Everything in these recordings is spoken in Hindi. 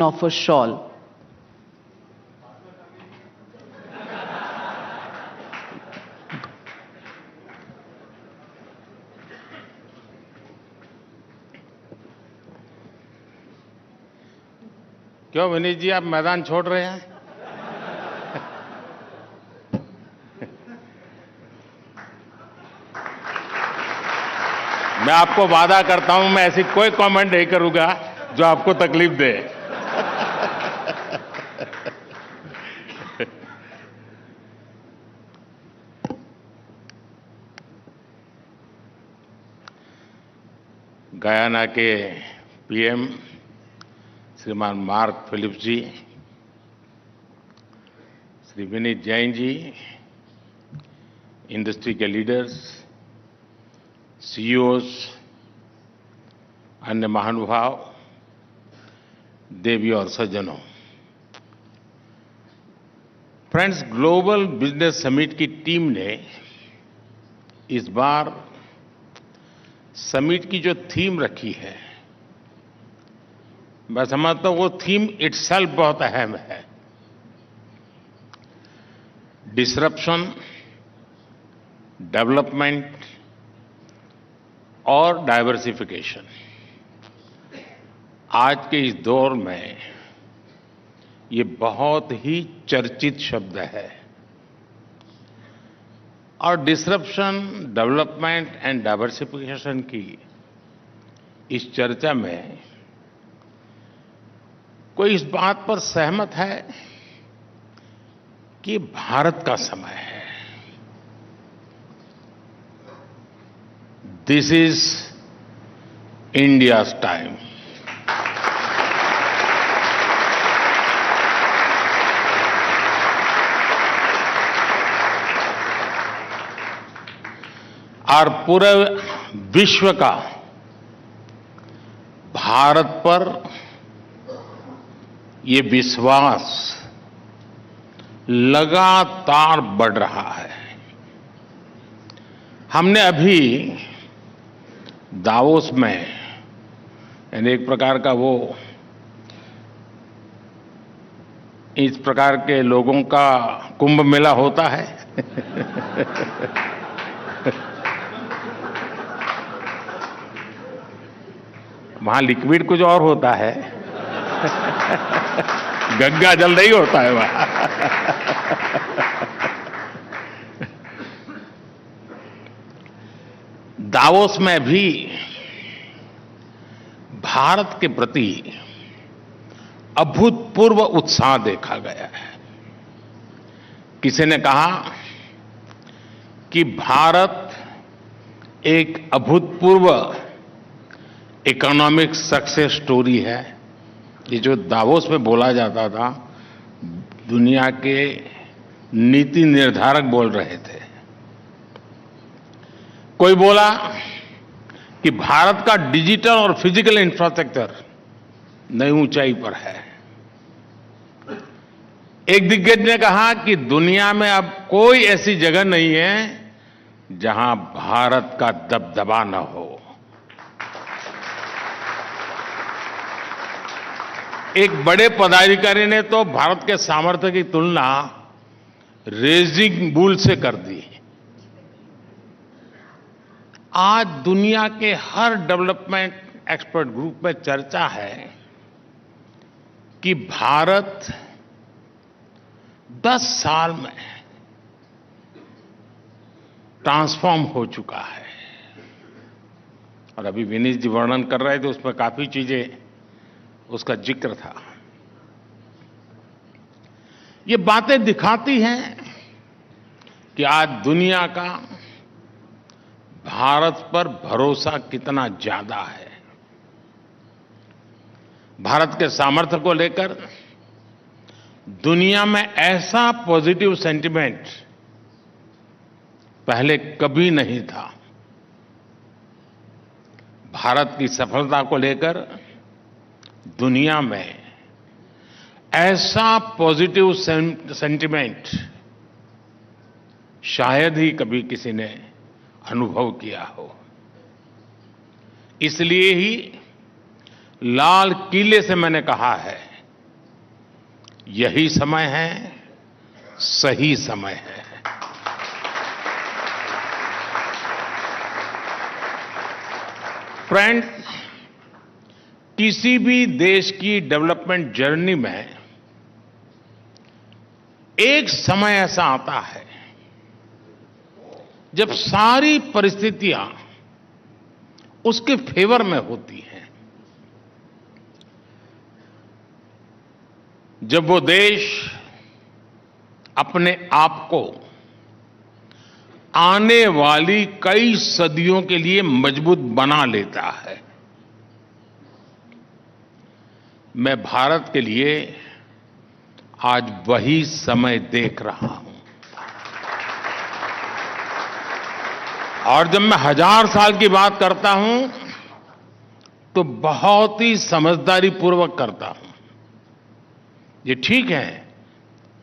of a shawl. क्यों विनीत जी, आप मैदान छोड़ रहे हैं? मैं आपको वादा करता हूं, मैं ऐसी कोई कमेंट नहीं करूंगा जो आपको तकलीफ दे। गयाना के पीएम श्रीमान मार्क फिलिप्स जी, श्री विनीत जैन जी, इंडस्ट्री के लीडर्स, सीईओज, अन्य महानुभाव, देवी और सज्जनों, फ्रेंड्स, ग्लोबल बिजनेस समिट की टीम ने इस बार समिट की जो थीम रखी है, मैं समझता हूं वो थीम इटसेल्फ बहुत अहम है। डिसरप्शन, डेवलपमेंट और डाइवर्सिफिकेशन। आज के इस दौर में ये बहुत ही चर्चित शब्द है और डिसरप्शन, डेवलपमेंट एंड डाइवर्सिफिकेशन की इस चर्चा में कोई इस बात पर सहमत है कि भारत का समय है। This is India's time. और पूरे विश्व का भारत पर ये विश्वास लगातार बढ़ रहा है। हमने अभी दावोस में यानी एक प्रकार का वो इस प्रकार के लोगों का कुंभ मेला होता है वहां लिक्विड कुछ और होता है गंगा जल नहीं होता है वहां दावोस में भी भारत के प्रति अभूतपूर्व उत्साह देखा गया है। किसी ने कहा कि भारत एक अभूतपूर्व इकोनॉमिक सक्सेस स्टोरी है। ये जो दावोस में बोला जाता था, दुनिया के नीति निर्धारक बोल रहे थे। कोई बोला कि भारत का डिजिटल और फिजिकल इंफ्रास्ट्रक्चर नई ऊंचाई पर है। एक दिग्गज ने कहा कि दुनिया में अब कोई ऐसी जगह नहीं है जहां भारत का दबदबा न हो। एक बड़े पदाधिकारी ने तो भारत के सामर्थ्य की तुलना रेजिंग बुल से कर दी। आज दुनिया के हर डेवलपमेंट एक्सपर्ट ग्रुप में चर्चा है कि भारत 10 साल में ट्रांसफॉर्म हो चुका है। और अभी विनीत जी वर्णन कर रहे थे, उसमें काफी चीजें उसका जिक्र था। ये बातें दिखाती हैं कि आज दुनिया का भारत पर भरोसा कितना ज्यादा है। भारत के सामर्थ्य को लेकर दुनिया में ऐसा पॉजिटिव सेंटिमेंट पहले कभी नहीं था। भारत की सफलता को लेकर दुनिया में ऐसा पॉजिटिव सेंटिमेंट शायद ही कभी किसी ने अनुभव किया हो। इसलिए ही लाल किले से मैंने कहा है यही समय है, सही समय है। फ्रेंड, किसी भी देश की डेवलपमेंट जर्नी में एक समय ऐसा आता है जब सारी परिस्थितियां उसके फेवर में होती हैं। जब वो देश अपने आप को आने वाली कई सदियों के लिए मजबूत बना लेता है। मैं भारत के लिए आज वही समय देख रहा हूं। और जब मैं 1000 साल की बात करता हूं तो बहुत ही समझदारी पूर्वक करता हूं। ये ठीक है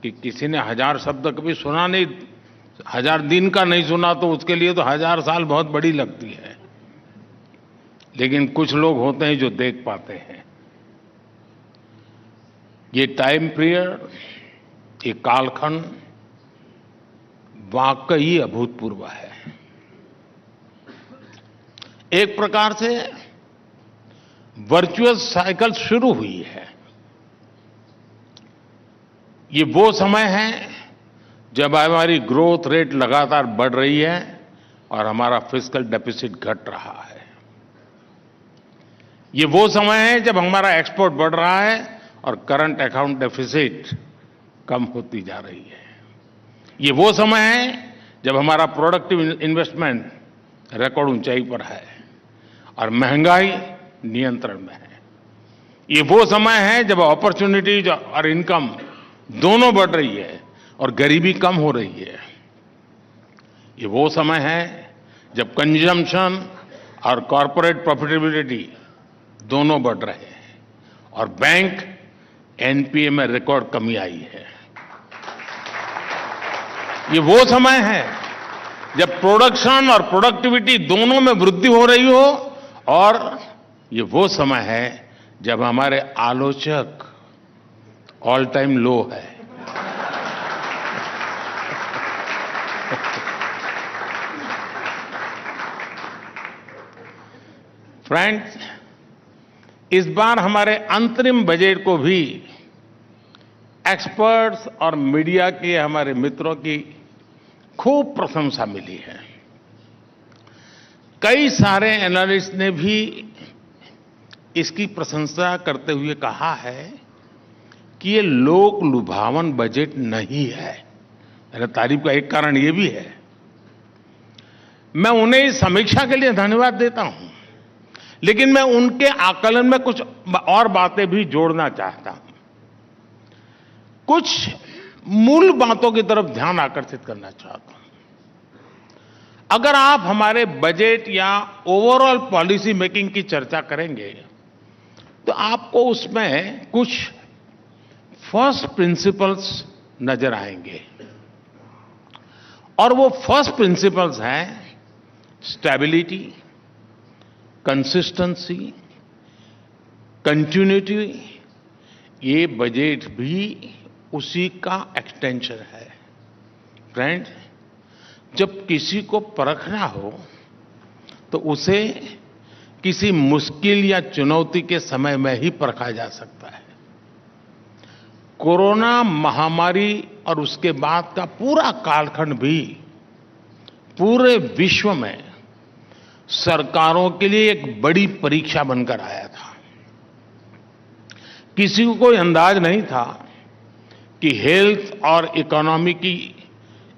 कि किसी ने 1000 शब्द कभी सुना नहीं, 1000 दिन का नहीं सुना तो उसके लिए तो 1000 साल बहुत बड़ी लगती है। लेकिन कुछ लोग होते हैं जो देख पाते हैं। ये टाइम पीरियड, ये कालखंड वाकई अभूतपूर्व है। एक प्रकार से वर्चुअस साइकिल शुरू हुई है। ये वो समय है जब हमारी ग्रोथ रेट लगातार बढ़ रही है और हमारा फिस्कल डेफिसिट घट रहा है। ये वो समय है जब हमारा एक्सपोर्ट बढ़ रहा है और करंट अकाउंट डेफिसिट कम होती जा रही है। ये वो समय है जब हमारा प्रोडक्टिव इन्वेस्टमेंट रिकॉर्ड ऊंचाई पर है और महंगाई नियंत्रण में है। ये वो समय है जब अपॉर्चुनिटीज और इनकम दोनों बढ़ रही है और गरीबी कम हो रही है। ये वो समय है जब कंजम्पशन और कॉर्पोरेट प्रॉफिटेबिलिटी दोनों बढ़ रहे हैं और बैंक एनपीए में रिकॉर्ड कमी आई है। ये वो समय है जब प्रोडक्शन और प्रोडक्टिविटी दोनों में वृद्धि हो रही हो और ये वो समय है जब हमारे आलोचक ऑल टाइम लो है। फ्रेंड्स, इस बार हमारे अंतरिम बजट को भी एक्सपर्ट्स और मीडिया के हमारे मित्रों की खूब प्रशंसा मिली है। कई सारे एनालिस्ट ने भी इसकी प्रशंसा करते हुए कहा है कि ये लोक लुभावन बजट नहीं है। मेरे तारीफ का एक कारण ये भी है। मैं उन्हें इस समीक्षा के लिए धन्यवाद देता हूं, लेकिन मैं उनके आकलन में कुछ और बातें भी जोड़ना चाहता हूं। कुछ मूल बातों की तरफ ध्यान आकर्षित करना चाहता हूं। अगर आप हमारे बजट या ओवरऑल पॉलिसी मेकिंग की चर्चा करेंगे तो आपको उसमें कुछ फर्स्ट प्रिंसिपल्स नजर आएंगे और वो फर्स्ट प्रिंसिपल्स हैं स्टेबिलिटी, कंसिस्टेंसी, कंटिन्यूटी। ये बजट भी उसी का एक्सटेंशन है। फ्रेंड्स, जब किसी को परखना हो तो उसे किसी मुश्किल या चुनौती के समय में ही परखा जा सकता है। कोरोना महामारी और उसके बाद का पूरा कालखंड भी पूरे विश्व में सरकारों के लिए एक बड़ी परीक्षा बनकर आया था। किसी को कोई अंदाज नहीं था कि हेल्थ और इकोनॉमी की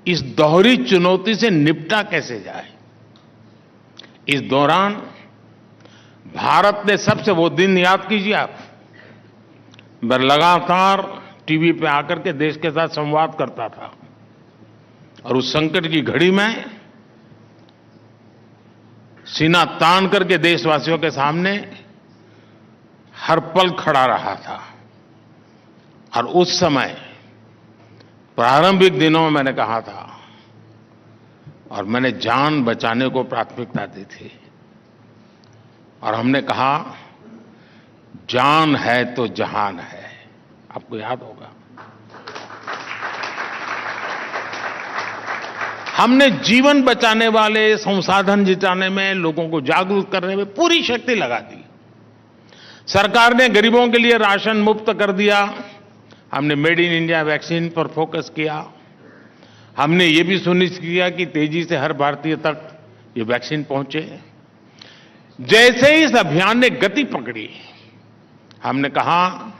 इस दोहरी चुनौती से निपटा कैसे जाए। इस दौरान भारत ने सबसे वो दिन याद कीजिए आप, मैं लगातार टीवी पे आकर के देश के साथ संवाद करता था और उस संकट की घड़ी में सीना तान करके देशवासियों के सामने हर पल खड़ा रहा था। और उस समय प्रारंभिक दिनों में मैंने कहा था और मैंने जान बचाने को प्राथमिकता दी थी और हमने कहा जान है तो जहान है। आपको याद होगा। हमने जीवन बचाने वाले, संसाधन जुटाने में, लोगों को जागरूक करने में पूरी शक्ति लगा दी। सरकार ने गरीबों के लिए राशन मुफ्त कर दिया। हमने मेड इन इंडिया वैक्सीन पर फोकस किया। हमने ये भी सुनिश्चित किया कि तेजी से हर भारतीय तक ये वैक्सीन पहुंचे। जैसे ही इस अभियान ने गति पकड़ी, हमने कहा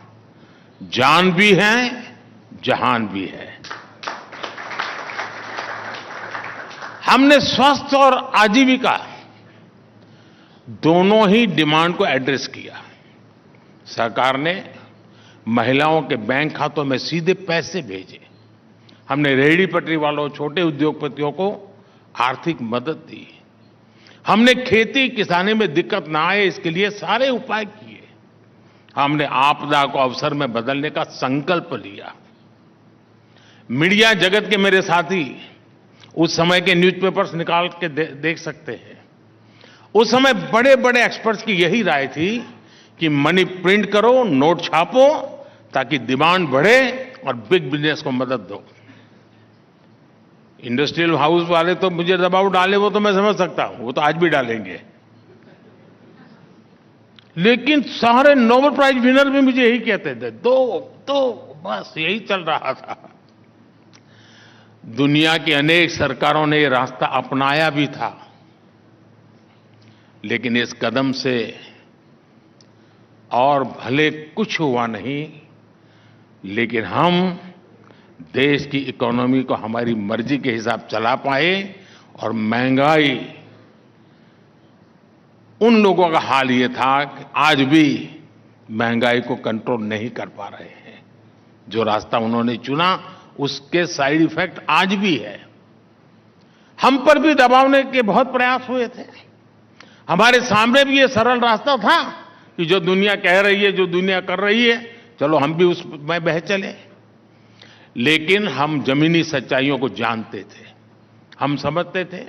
जान भी है, जहान भी है। हमने स्वास्थ्य और आजीविका दोनों ही डिमांड को एड्रेस किया। सरकार ने महिलाओं के बैंक खातों में सीधे पैसे भेजे। हमने रेहड़ी पटरी वालों, छोटे उद्योगपतियों को आर्थिक मदद दी। हमने खेती किसानी में दिक्कत ना आए, इसके लिए सारे उपाय किए। हमने आपदा को अवसर में बदलने का संकल्प लिया। मीडिया जगत के मेरे साथी उस समय के न्यूज़पेपर्स निकाल के देख सकते हैं। उस समय बड़े बड़े एक्सपर्ट्स की यही राय थी कि मनी प्रिंट करो, नोट छापो, ताकि डिमांड बढ़े और बिग बिजनेस को मदद दो। इंडस्ट्रियल हाउस वाले तो मुझे दबाव डाले, वो तो मैं समझ सकता हूं, वो तो आज भी डालेंगे। लेकिन सारे नोबेल प्राइज विनर भी मुझे यही कहते थे, दो बस यही चल रहा था। दुनिया की अनेक सरकारों ने ये रास्ता अपनाया भी था, लेकिन इस कदम से और भले कुछ हुआ नहीं, लेकिन हम देश की इकोनॉमी को हमारी मर्जी के हिसाब चला पाए और महंगाई, उन लोगों का हाल ये था कि आज भी महंगाई को कंट्रोल नहीं कर पा रहे हैं। जो रास्ता उन्होंने चुना उसके साइड इफेक्ट आज भी है। हम पर भी दबावने के बहुत प्रयास हुए थे। हमारे सामने भी ये सरल रास्ता था कि जो दुनिया कह रही है, जो दुनिया कर रही है, चलो हम भी उसमें बह चले। लेकिन हम जमीनी सच्चाइयों को जानते थे, हम समझते थे।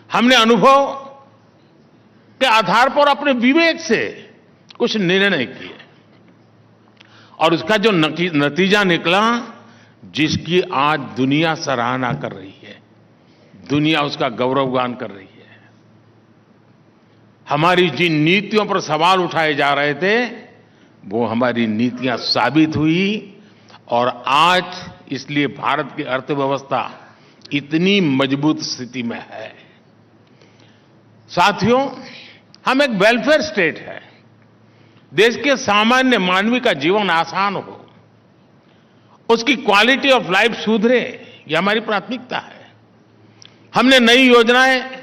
हमने अनुभव के आधार पर अपने विवेक से कुछ निर्णय किए और उसका जो नतीजा निकला, जिसकी आज दुनिया सराहना कर रही है, दुनिया उसका गौरवगान कर रही है। हमारी जिन नीतियों पर सवाल उठाए जा रहे थे, वो हमारी नीतियां साबित हुई और आज इसलिए भारत की अर्थव्यवस्था इतनी मजबूत स्थिति में है। साथियों, हम एक वेलफेयर स्टेट है। देश के सामान्य मानवी का जीवन आसान हो, उसकी क्वालिटी ऑफ लाइफ सुधरे, ये हमारी प्राथमिकता है। हमने नई योजनाएं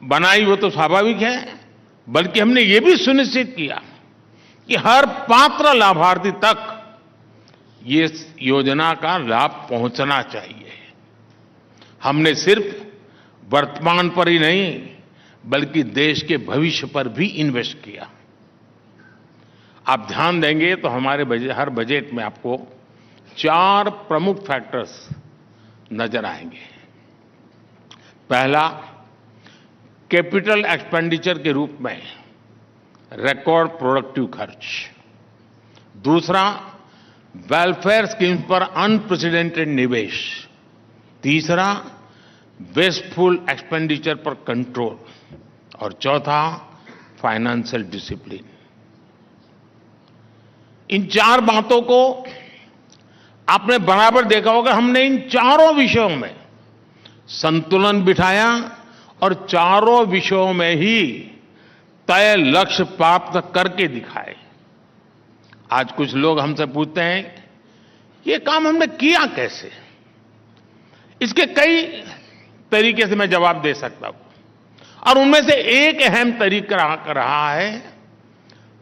बनाई, वो तो स्वाभाविक है, बल्कि हमने ये भी सुनिश्चित किया कि हर पात्र लाभार्थी तक ये योजना का लाभ पहुंचना चाहिए। हमने सिर्फ वर्तमान पर ही नहीं, बल्कि देश के भविष्य पर भी इन्वेस्ट किया। आप ध्यान देंगे तो हमारे हर बजट में आपको 4 प्रमुख फैक्टर्स नजर आएंगे। पहला, कैपिटल एक्सपेंडिचर के रूप में रिकॉर्ड प्रोडक्टिव खर्च। दूसरा, वेलफेयर स्कीम्स पर अनप्रेसिडेंटेड निवेश। तीसरा, वेस्टफुल एक्सपेंडिचर पर कंट्रोल। और चौथा, फाइनेंशियल डिसिप्लिन। इन 4 बातों को आपने बराबर देखा होगा। हमने इन चारों विषयों में संतुलन बिठाया और चारों विषयों में ही तय लक्ष्य प्राप्त करके दिखाए। आज कुछ लोग हमसे पूछते हैं, ये काम हमने किया कैसे? इसके कई तरीके से मैं जवाब दे सकता हूं और उनमें से एक अहम तरीका रहा है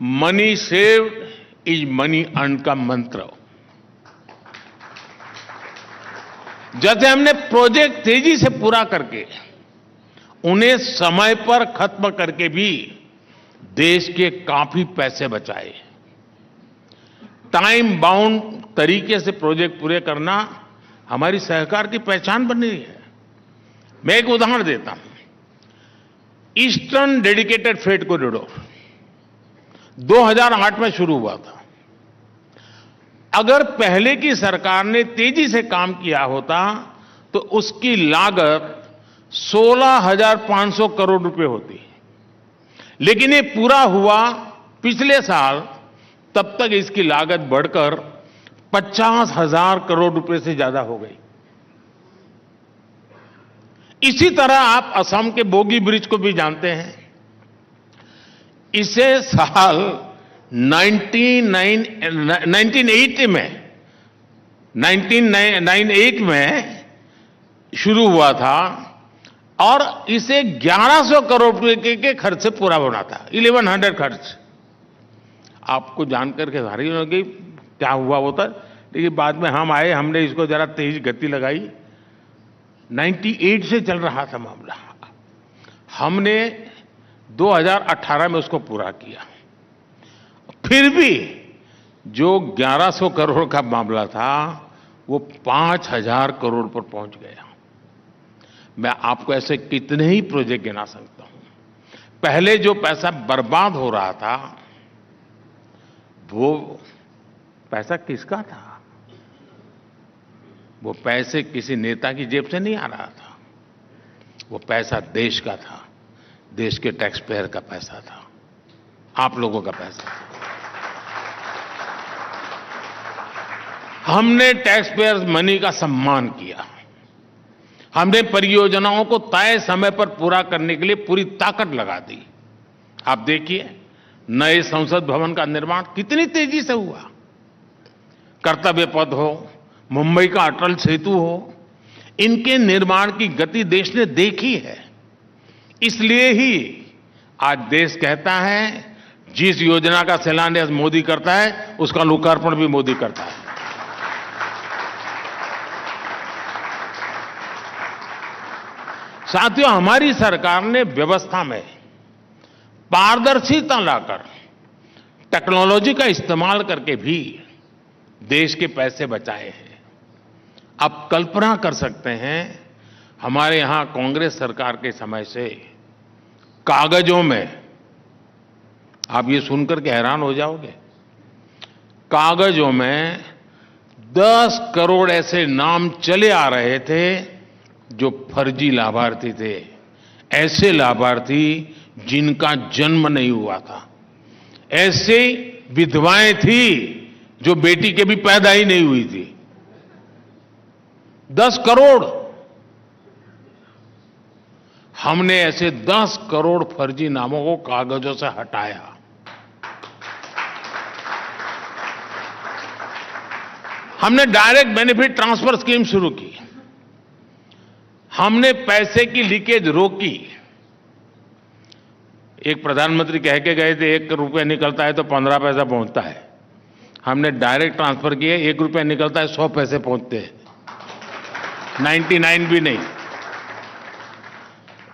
money saved is money earn का मंत्र। जैसे हमने प्रोजेक्ट तेजी से पूरा करके उन्हें समय पर खत्म करके भी देश के काफी पैसे बचाए। टाइम बाउंड तरीके से प्रोजेक्ट पूरे करना हमारी सरकार की पहचान बन रही है। मैं एक उदाहरण देता हूं। ईस्टर्न डेडिकेटेड फ्रेट कॉरिडोर 2008 में शुरू हुआ था। अगर पहले की सरकार ने तेजी से काम किया होता तो उसकी लागत 16,500 करोड़ रुपए होती, लेकिन ये पूरा हुआ पिछले साल, तब तक इसकी लागत बढ़कर 50,000 करोड़ रुपए से ज्यादा हो गई। इसी तरह आप असम के बोगी ब्रिज को भी जानते हैं। इसे साल 1998 में शुरू हुआ था और इसे 1100 करोड़ रुपए के खर्च से पूरा होना था, 1100 खर्च। आपको जानकर के भारी होगी क्या हुआ होता, लेकिन बाद में हम आए, हमने इसको जरा तेज गति लगाई। 98 से चल रहा था मामला, हमने 2018 में उसको पूरा किया। फिर भी जो 1100 करोड़ का मामला था वो 5,000 करोड़ पर पहुंच गया। मैं आपको ऐसे कितने ही प्रोजेक्ट गिना सकता हूं। पहले जो पैसा बर्बाद हो रहा था वो पैसा किसका था? वो पैसे किसी नेता की जेब से नहीं आ रहा था, वो पैसा देश का था, देश के टैक्स पेयर का पैसा था, आप लोगों का पैसा था। हमने टैक्स पेयर मनी का सम्मान किया। हमने परियोजनाओं को तय समय पर पूरा करने के लिए पूरी ताकत लगा दी। आप देखिए, नए संसद भवन का निर्माण कितनी तेजी से हुआ। कर्तव्य पथ हो, मुंबई का अटल सेतु हो, इनके निर्माण की गति देश ने देखी है। इसलिए ही आज देश कहता है जिस योजना का शिलान्यास मोदी करता है उसका लोकार्पण भी मोदी करता है। साथियों, हमारी सरकार ने व्यवस्था में पारदर्शिता लाकर टेक्नोलॉजी का इस्तेमाल करके भी देश के पैसे बचाए हैं। आप कल्पना कर सकते हैं, हमारे यहां कांग्रेस सरकार के समय से कागजों में, आप ये सुनकर के हैरान हो जाओगे, कागजों में 10 करोड़ ऐसे नाम चले आ रहे थे जो फर्जी लाभार्थी थे, ऐसे लाभार्थी जिनका जन्म नहीं हुआ था, ऐसे विधवाएं थी जो बेटी के भी पैदा ही नहीं हुई थी। 10 करोड़, हमने ऐसे 10 करोड़ फर्जी नामों को कागजों से हटाया। हमने डायरेक्ट बेनिफिट ट्रांसफर स्कीम शुरू की। हमने पैसे की लीकेज रोकी। एक प्रधानमंत्री कह के गए थे 1 रुपया निकलता है तो 15 पैसा पहुंचता है। हमने डायरेक्ट ट्रांसफर किए, 1 रुपया निकलता है 100 पैसे पहुंचते हैं, 99 भी नहीं।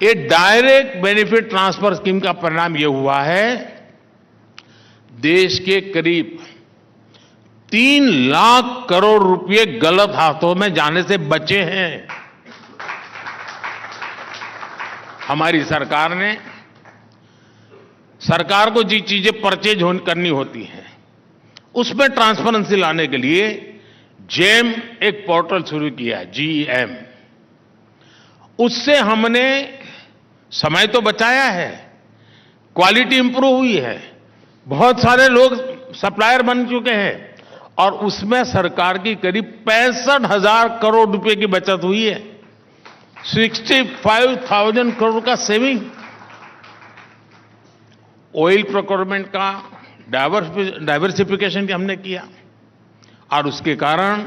ये डायरेक्ट बेनिफिट ट्रांसफर स्कीम का परिणाम यह हुआ है, देश के करीब 3 लाख करोड़ रुपए गलत हाथों में जाने से बचे हैं। हमारी सरकार ने, सरकार को जी चीजें परचेज करनी होती हैं उसमें ट्रांसपेरेंसी लाने के लिए जेम एक पोर्टल शुरू किया, GEM। उससे हमने समय तो बचाया है, क्वालिटी इंप्रूव हुई है, बहुत सारे लोग सप्लायर बन चुके हैं और उसमें सरकार की करीब 65,000 करोड़ रुपए की बचत हुई है, 65,000 करोड़ का सेविंग। ऑयल प्रोक्योरमेंट का डाइवर्सिफिकेशन हमने किया और उसके कारण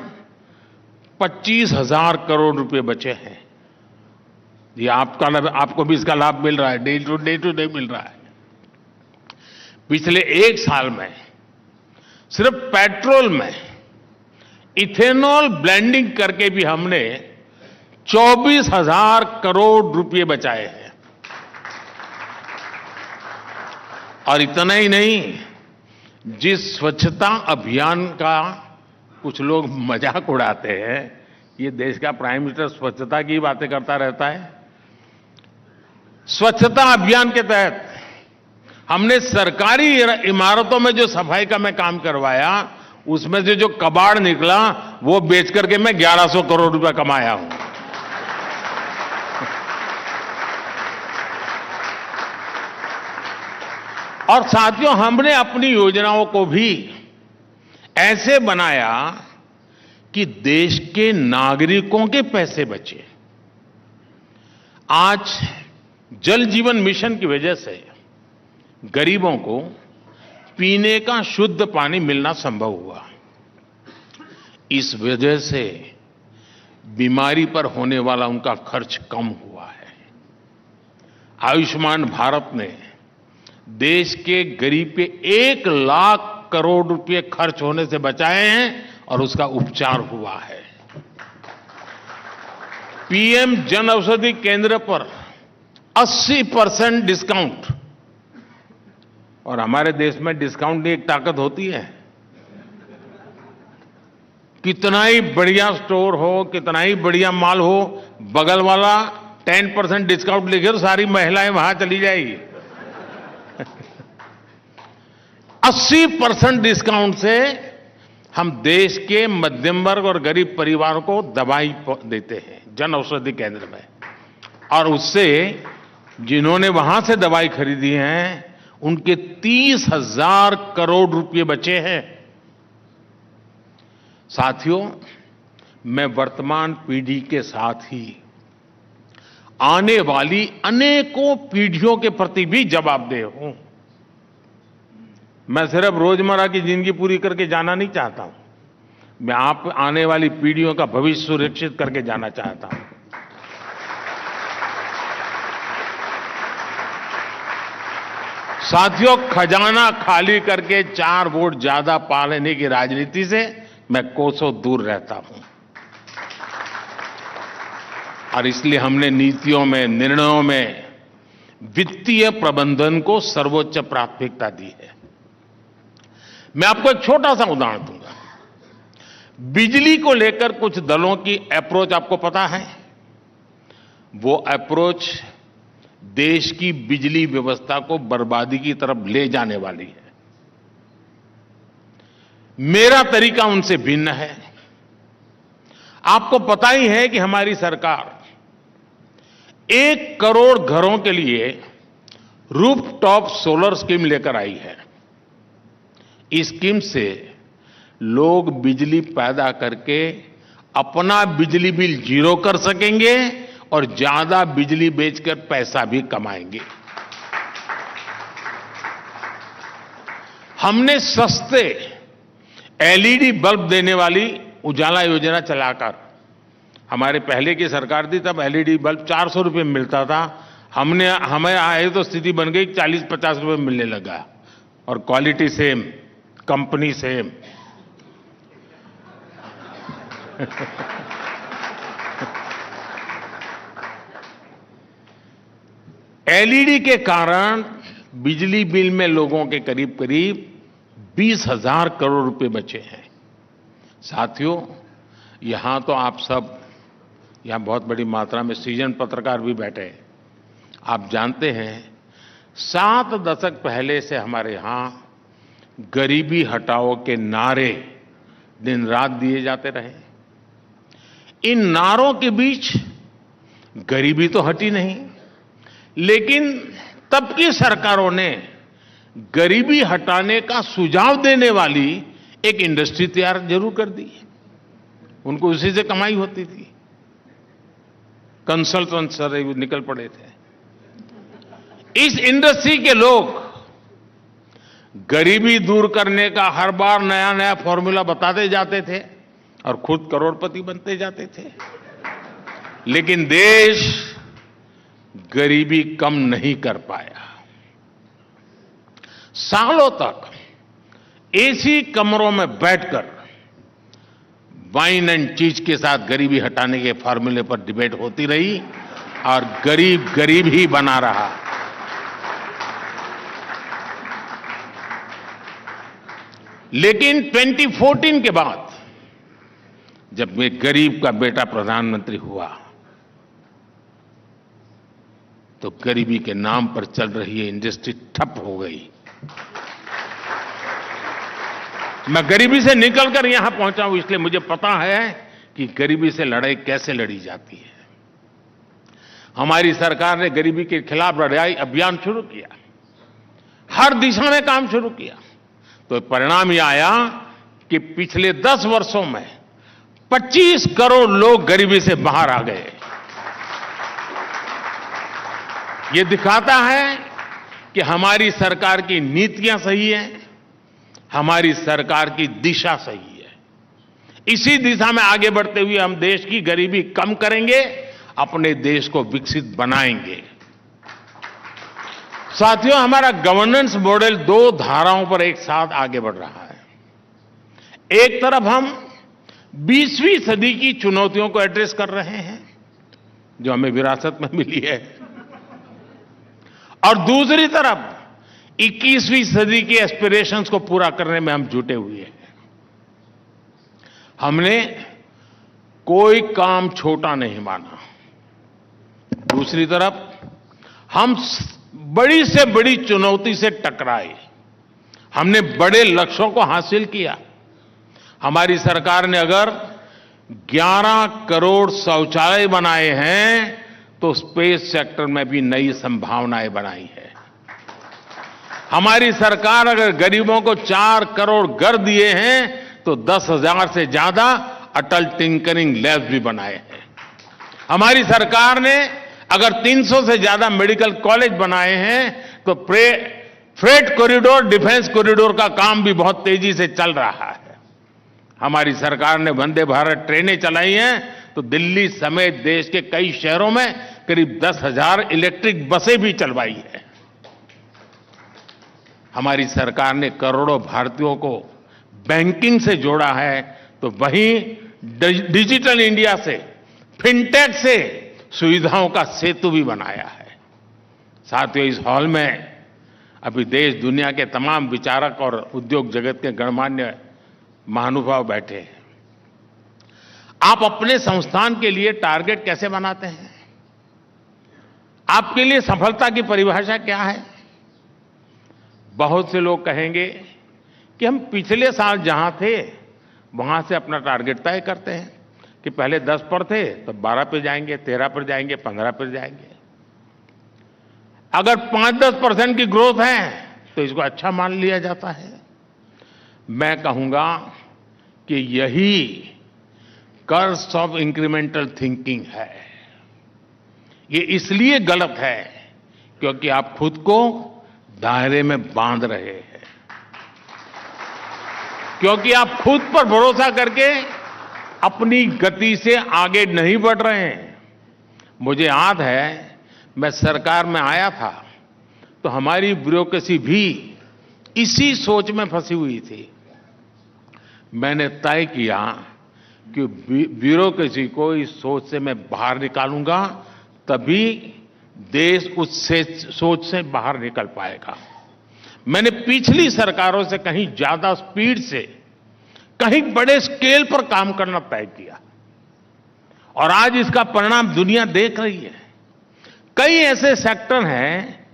25,000 करोड़ रुपए बचे हैं। ये आपको भी इसका लाभ मिल रहा है, डे टू डे मिल रहा है। पिछले 1 साल में सिर्फ पेट्रोल में इथेनॉल ब्लेंडिंग करके भी हमने 24,000 करोड़ रुपए बचाए हैं। और इतना ही नहीं, जिस स्वच्छता अभियान का कुछ लोग मजाक उड़ाते हैं, ये देश का प्राइम मिनिस्टर स्वच्छता की बातें करता रहता है। स्वच्छता अभियान के तहत हमने सरकारी इमारतों में जो सफाई का मैं काम करवाया, उसमें से जो कबाड़ निकला वो बेच करके मैं 1100 करोड़ रुपए कमाया हूं। और साथियों, हमने अपनी योजनाओं को भी ऐसे बनाया कि देश के नागरिकों के पैसे बचे। आज जल जीवन मिशन की वजह से गरीबों को पीने का शुद्ध पानी मिलना संभव हुआ। इस वजह से बीमारी पर होने वाला उनका खर्च कम हुआ है। आयुष्मान भारत ने देश के गरीब पे 1 लाख करोड़ रुपए खर्च होने से बचाए हैं और उसका उपचार हुआ है। पीएम जन औषधि केंद्र पर 80% डिस्काउंट, और हमारे देश में डिस्काउंट की एक ताकत होती है। कितना ही बढ़िया स्टोर हो, कितना ही बढ़िया माल हो, बगल वाला 10% डिस्काउंट लिखे तो सारी महिलाएं वहां चली जाएगी। 80% डिस्काउंट से हम देश के मध्यम वर्ग और गरीब परिवारों को दवाई देते हैं जन औषधि केंद्र में, और उससे जिन्होंने वहां से दवाई खरीदी है उनके 30,000 करोड़ रुपए बचे हैं। साथियों, मैं वर्तमान पीढ़ी के साथ ही आने वाली अनेकों पीढ़ियों के प्रति भी जवाबदेह हूं। मैं सिर्फ रोजमर्रा की जिंदगी पूरी करके जाना नहीं चाहता हूं, मैं आप आने वाली पीढ़ियों का भविष्य सुरक्षित करके जाना चाहता हूं। साथियों, खजाना खाली करके 4 वोट ज्यादा पा लेने की राजनीति से मैं कोसों दूर रहता हूं, और इसलिए हमने नीतियों में, निर्णयों में वित्तीय प्रबंधन को सर्वोच्च प्राथमिकता दी है। मैं आपको एक छोटा सा उदाहरण दूंगा। बिजली को लेकर कुछ दलों की अप्रोच आपको पता है। वो अप्रोच देश की बिजली व्यवस्था को बर्बादी की तरफ ले जाने वाली है। मेरा तरीका उनसे भिन्न है। आपको पता ही है कि हमारी सरकार 1 करोड़ घरों के लिए रूफटॉप सोलर स्कीम लेकर आई है। इस स्कीम से लोग बिजली पैदा करके अपना बिजली बिल जीरो कर सकेंगे और ज्यादा बिजली बेचकर पैसा भी कमाएंगे। हमने सस्ते एलईडी बल्ब देने वाली उजाला योजना चलाकर, हमारे पहले की सरकार थी तब एलईडी बल्ब 400 रुपए में मिलता था। हमें आए तो स्थिति बन गई 40-50 रुपए मिलने लगा, और quality same, company same. LED के कारण बिजली बिल में लोगों के करीब करीब 20,000 करोड़ रुपए बचे हैं। साथियों, यहां तो आप सब, यहां बहुत बड़ी मात्रा में सीजन पत्रकार भी बैठे हैं। आप जानते हैं 7 दशक पहले से हमारे यहां गरीबी हटाओ के नारे दिन रात दिए जाते रहे। इन नारों के बीच गरीबी तो हटी नहीं, लेकिन तब की सरकारों ने गरीबी हटाने का सुझाव देने वाली एक इंडस्ट्री तैयार जरूर कर दी। उनको उसी से कमाई होती थी। कंसल्टेंट सर निकल पड़े थे। इस इंडस्ट्री के लोग गरीबी दूर करने का हर बार नया नया फॉर्मूला बताते जाते थे और खुद करोड़पति बनते जाते थे, लेकिन देश गरीबी कम नहीं कर पाया। सालों तक एसी कमरों में बैठकर वाइन एंड चीज के साथ गरीबी हटाने के फॉर्मूले पर डिबेट होती रही और गरीब गरीब ही बना रहा। लेकिन 2014 के बाद जब मैं गरीब का बेटा प्रधानमंत्री हुआ, तो गरीबी के नाम पर चल रही ये इंडस्ट्री ठप हो गई। मैं गरीबी से निकलकर यहां पहुंचा हूं, इसलिए मुझे पता है कि गरीबी से लड़ाई कैसे लड़ी जाती है। हमारी सरकार ने गरीबी के खिलाफ लड़ाई अभियान शुरू किया, हर दिशा में काम शुरू किया, तो परिणाम यह आया कि पिछले 10 वर्षों में 25 करोड़ लोग गरीबी से बाहर आ गए। ये दिखाता है कि हमारी सरकार की नीतियां सही हैं, हमारी सरकार की दिशा सही है। इसी दिशा में आगे बढ़ते हुए हम देश की गरीबी कम करेंगे, अपने देश को विकसित बनाएंगे। साथियों, हमारा गवर्नेंस मॉडल 2 धाराओं पर एक साथ आगे बढ़ रहा है। एक तरफ हम 20वीं सदी की चुनौतियों को एड्रेस कर रहे हैं जो हमें विरासत में मिली है, और दूसरी तरफ 21वीं सदी के एस्पिरेशंस को पूरा करने में हम जुटे हुए हैं। हमने कोई काम छोटा नहीं माना। दूसरी तरफ हम बड़ी से बड़ी चुनौती से टकराए, हमने बड़े लक्ष्यों को हासिल किया। हमारी सरकार ने अगर 11 करोड़ शौचालय बनाए हैं तो स्पेस सेक्टर में भी नई संभावनाएं बनाई है। हमारी सरकार अगर गरीबों को 4 करोड़ घर दिए हैं तो 10,000 से ज्यादा अटल टिंकरिंग लैब्स भी बनाए हैं। हमारी सरकार ने अगर 300 से ज्यादा मेडिकल कॉलेज बनाए हैं तो फ्रेट कॉरिडोर, डिफेंस कॉरिडोर का काम भी बहुत तेजी से चल रहा है। हमारी सरकार ने वंदे भारत ट्रेनें चलाई हैं तो दिल्ली समेत देश के कई शहरों में करीब 10,000 इलेक्ट्रिक बसें भी चलवाई है। हमारी सरकार ने करोड़ों भारतीयों को बैंकिंग से जोड़ा है तो वहीं डिजिटल इंडिया से, फिनटेक से सुविधाओं का सेतु भी बनाया है। साथियों, इस हॉल में अभी देश दुनिया के तमाम विचारक और उद्योग जगत के गणमान्य महानुभाव बैठे हैं। आप अपने संस्थान के लिए टारगेट कैसे बनाते हैं? आपके लिए सफलता की परिभाषा क्या है? बहुत से लोग कहेंगे कि हम पिछले साल जहां थे वहां से अपना टारगेट तय करते हैं कि पहले 10 पर थे तो 12 पर जाएंगे, 13 पर जाएंगे, 15 पर जाएंगे। अगर 5-10% की ग्रोथ है तो इसको अच्छा मान लिया जाता है। मैं कहूंगा कि यही कर्स ऑफ इंक्रीमेंटल थिंकिंग है। ये इसलिए गलत है क्योंकि आप खुद को दायरे में बांध रहे हैं, क्योंकि आप खुद पर भरोसा करके अपनी गति से आगे नहीं बढ़ रहे हैं। मुझे याद है, मैं सरकार में आया था तो हमारी ब्यूरोक्रेसी भी इसी सोच में फंसी हुई थी। मैंने तय किया कि ब्यूरोक्रेसी को इस सोच से मैं बाहर निकालूंगा, तभी देश उस सोच से बाहर निकल पाएगा। मैंने पिछली सरकारों से कहीं ज्यादा स्पीड से, कहीं बड़े स्केल पर काम करना तय किया और आज इसका परिणाम दुनिया देख रही है। कई ऐसे सेक्टर हैं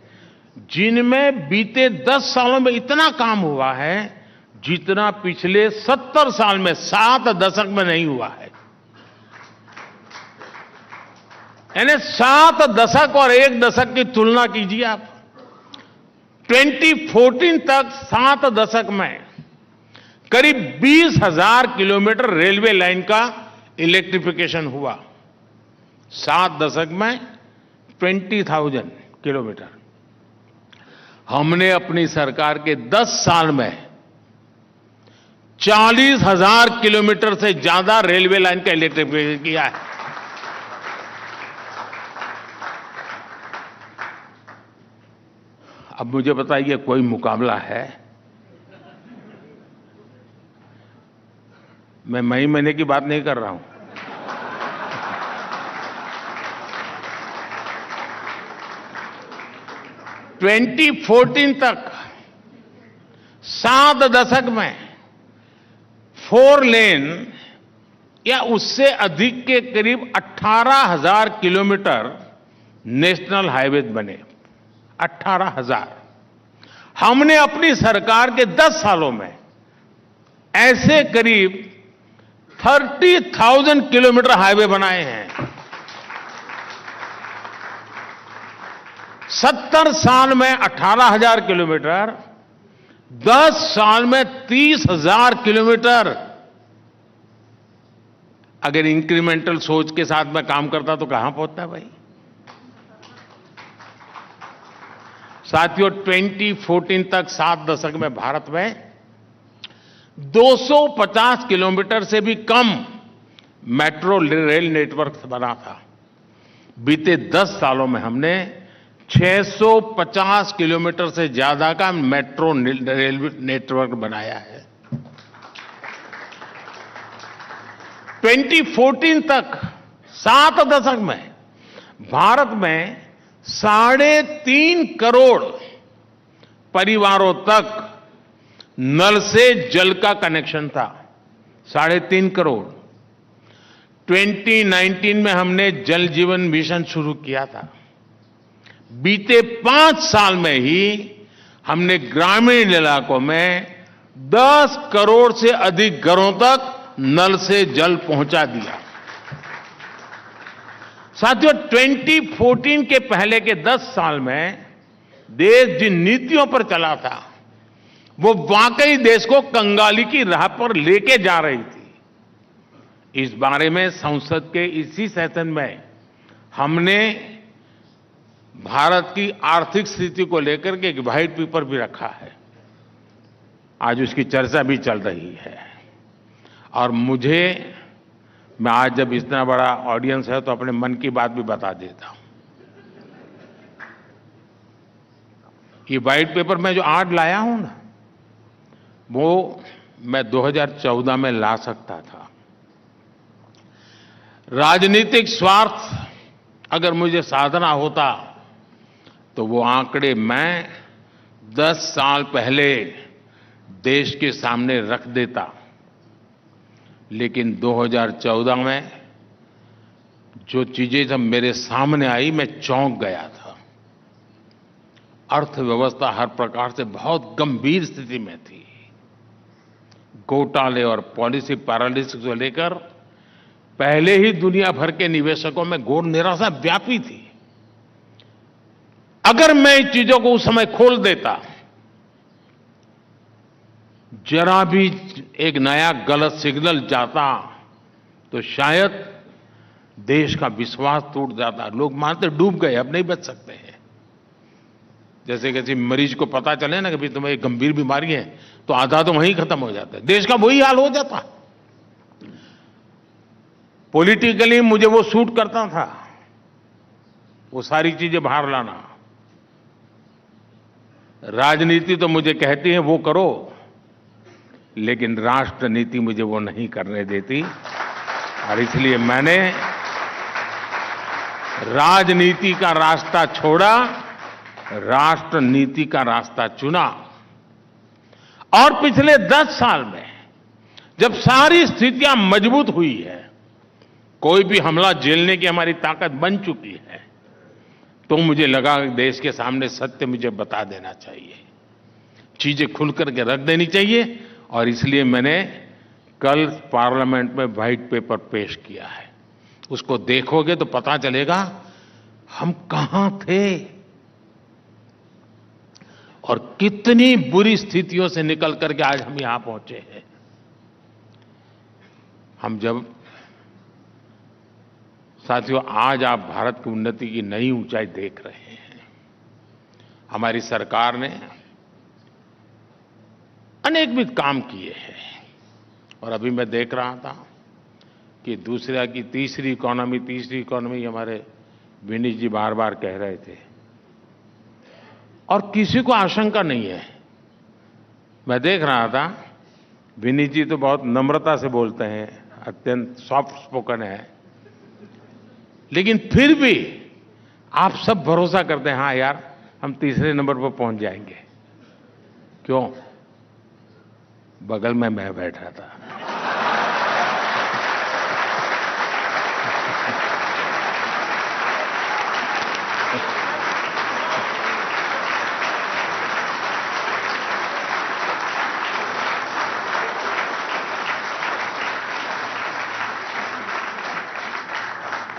जिनमें बीते 10 सालों में इतना काम हुआ है जितना पिछले 70 साल में 7 दशक में नहीं हुआ है। यानी 7 दशक और 1 दशक की तुलना कीजिए आप। 2014 तक 7 दशक में करीब 20,000 किलोमीटर रेलवे लाइन का इलेक्ट्रिफिकेशन हुआ। 7 दशक में 20,000 किलोमीटर। हमने अपनी सरकार के 10 साल में 40,000 किलोमीटर से ज्यादा रेलवे लाइन का इलेक्ट्रिफिकेशन किया है। अब मुझे बताइए, कोई मुकाबला है? मैं मई महीने की बात नहीं कर रहा हूं। ट्वेंटी 14 तक 7 दशक में 4 लेन या उससे अधिक के करीब 18,000 किलोमीटर नेशनल हाईवे बने 18,000। हमने अपनी सरकार के 10 सालों में ऐसे करीब 30,000 किलोमीटर हाईवे बनाए हैं। 70 साल में 18,000 किलोमीटर, 10 साल में 30,000 किलोमीटर। अगर इंक्रीमेंटल सोच के साथ में काम करता तो कहां पहुंचता भाई। साथियों, 2014 तक 7 दशक में भारत में 250 किलोमीटर से भी कम मेट्रो रेल नेटवर्क बना था। बीते 10 सालों में हमने 650 किलोमीटर से ज्यादा का मेट्रो रेल नेटवर्क बनाया है। 2014 तक 7 दशक में भारत में 3.5 करोड़ परिवारों तक नल से जल का कनेक्शन था। 3.5 करोड़। 2019 में हमने जल जीवन मिशन शुरू किया था। बीते 5 साल में ही हमने ग्रामीण इलाकों में 10 करोड़ से अधिक घरों तक नल से जल पहुंचा दिया। साथियों, 2014 के पहले के 10 साल में देश जिन नीतियों पर चला था वो वाकई देश को कंगाली की राह पर लेके जा रही थी। इस बारे में संसद के इसी सेशन में हमने भारत की आर्थिक स्थिति को लेकर के एक व्हाइट पेपर भी रखा है। आज उसकी चर्चा भी चल रही है। और मैं आज जब इतना बड़ा ऑडियंस है तो अपने मन की बात भी बता देता हूं। ये व्हाइट पेपर मैं जो आज लाया हूं ना, वो मैं 2014 में ला सकता था। राजनीतिक स्वार्थ अगर मुझे साधना होता तो वो आंकड़े मैं 10 साल पहले देश के सामने रख देता। लेकिन 2014 में जो चीजें जब मेरे सामने आई मैं चौंक गया था। अर्थव्यवस्था हर प्रकार से बहुत गंभीर स्थिति में थी। घोटाले और पॉलिसी पैरालिसिस को लेकर पहले ही दुनिया भर के निवेशकों में घोर निराशा व्यापी थी। अगर मैं इन चीजों को उस समय खोल देता, जरा भी एक नया गलत सिग्नल जाता तो शायद देश का विश्वास टूट जाता। लोग मानते डूब गए, अब नहीं बच सकते हैं। जैसे किसी मरीज को पता चले ना कि भाई तुम्हें एक गंभीर बीमारी है तो आधा तो वहीं खत्म हो जाता है। देश का वही हाल हो जाता। पॉलिटिकली मुझे वो सूट करता था, वो सारी चीजें बाहर लाना। राजनीति तो मुझे कहती है वो करो, लेकिन राष्ट्रनीति मुझे वो नहीं करने देती। और इसलिए मैंने राजनीति का रास्ता छोड़ा, राष्ट्रनीति का रास्ता चुना। और पिछले 10 साल में जब सारी स्थितियां मजबूत हुई है, कोई भी हमला झेलने की हमारी ताकत बन चुकी है, तो मुझे लगा कि देश के सामने सत्य मुझे बता देना चाहिए, चीजें खुल करके रख देनी चाहिए। और इसलिए मैंने कल पार्लियामेंट में व्हाइट पेपर पेश किया है। उसको देखोगे तो पता चलेगा हम कहां थे और कितनी बुरी स्थितियों से निकल करके आज हम यहां पहुंचे हैं। साथियों, आज आप भारत की उन्नति की नई ऊंचाई देख रहे हैं। हमारी सरकार ने अनेकविध काम किए हैं। और अभी मैं देख रहा था कि तीसरी इकोनॉमी हमारे विनीत जी बार बार कह रहे थे। और किसी को आशंका नहीं है। मैं देख रहा था, विनीत जी तो बहुत नम्रता से बोलते हैं, अत्यंत सॉफ्ट स्पोकन है, लेकिन फिर भी आप सब भरोसा करते हैं, हाँ यार हम तीसरे नंबर पर पहुंच जाएंगे। क्यों? बगल में मैं बैठा था।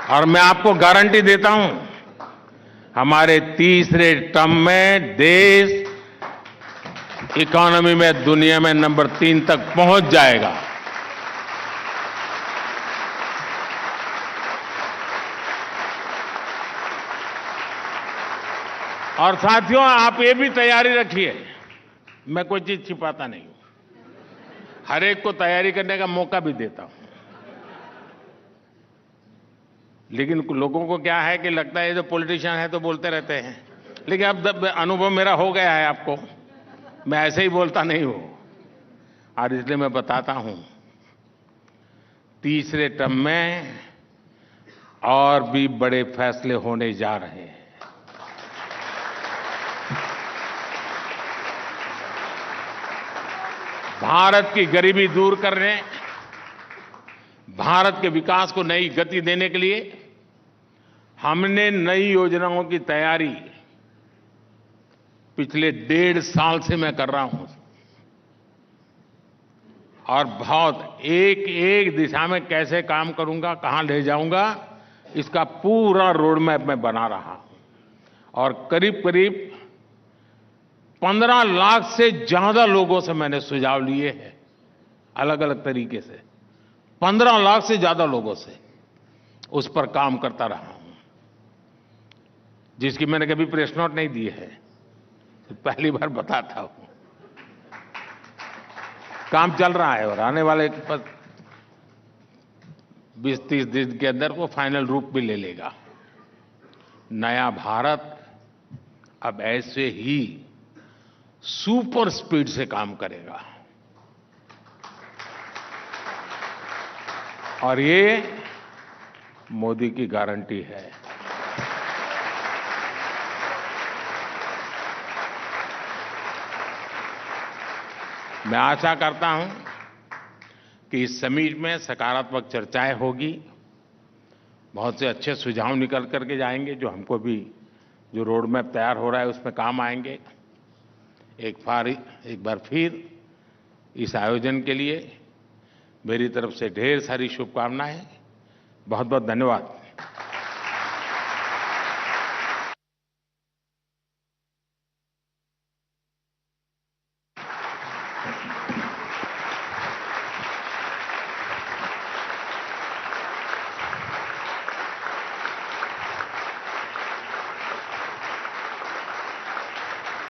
और मैं आपको गारंटी देता हूं, हमारे तीसरे टर्म में देश इकोनॉमी में दुनिया में नंबर 3 तक पहुंच जाएगा। और साथियों, आप ये भी तैयारी रखिए, मैं कोई चीज छिपाता नहीं हूं, हर एक को तैयारी करने का मौका भी देता हूं। लेकिन लोगों को क्या है कि लगता है ये जो पॉलिटिशियन है तो बोलते रहते हैं, लेकिन अब अनुभव मेरा हो गया है आपको, मैं ऐसे ही बोलता नहीं हूं। और इसलिए मैं बताता हूं, तीसरे टर्म में और भी बड़े फैसले होने जा रहे हैं। भारत की गरीबी दूर करने, भारत के विकास को नई गति देने के लिए हमने नई योजनाओं की तैयारी पिछले 1.5 साल से मैं कर रहा हूं, और बहुत एक दिशा में कैसे काम करूंगा, कहां ले जाऊंगा, इसका पूरा रोड मैप मैं बना रहा हूं। और करीब करीब 15 लाख से ज्यादा लोगों से मैंने सुझाव लिए हैं, अलग अलग तरीके से 15 लाख से ज्यादा लोगों से उस पर काम करता रहा हूं, जिसकी मैंने कभी प्रेस नोट नहीं दी है, पहली बार बताता हूं। काम चल रहा है और आने वाले 20-30 दिन के अंदर वो फाइनल रूप भी ले लेगा। नया भारत अब ऐसे ही सुपर स्पीड से काम करेगा, और ये मोदी की गारंटी है। मैं आशा करता हूं कि इस समिट में सकारात्मक चर्चाएं होगी, बहुत से अच्छे सुझाव निकल करके जाएंगे, जो हमको भी जो रोड मैप तैयार हो रहा है उसमें काम आएंगे। एक बार फिर इस आयोजन के लिए मेरी तरफ से ढेर सारी शुभकामनाएं। बहुत बहुत धन्यवाद।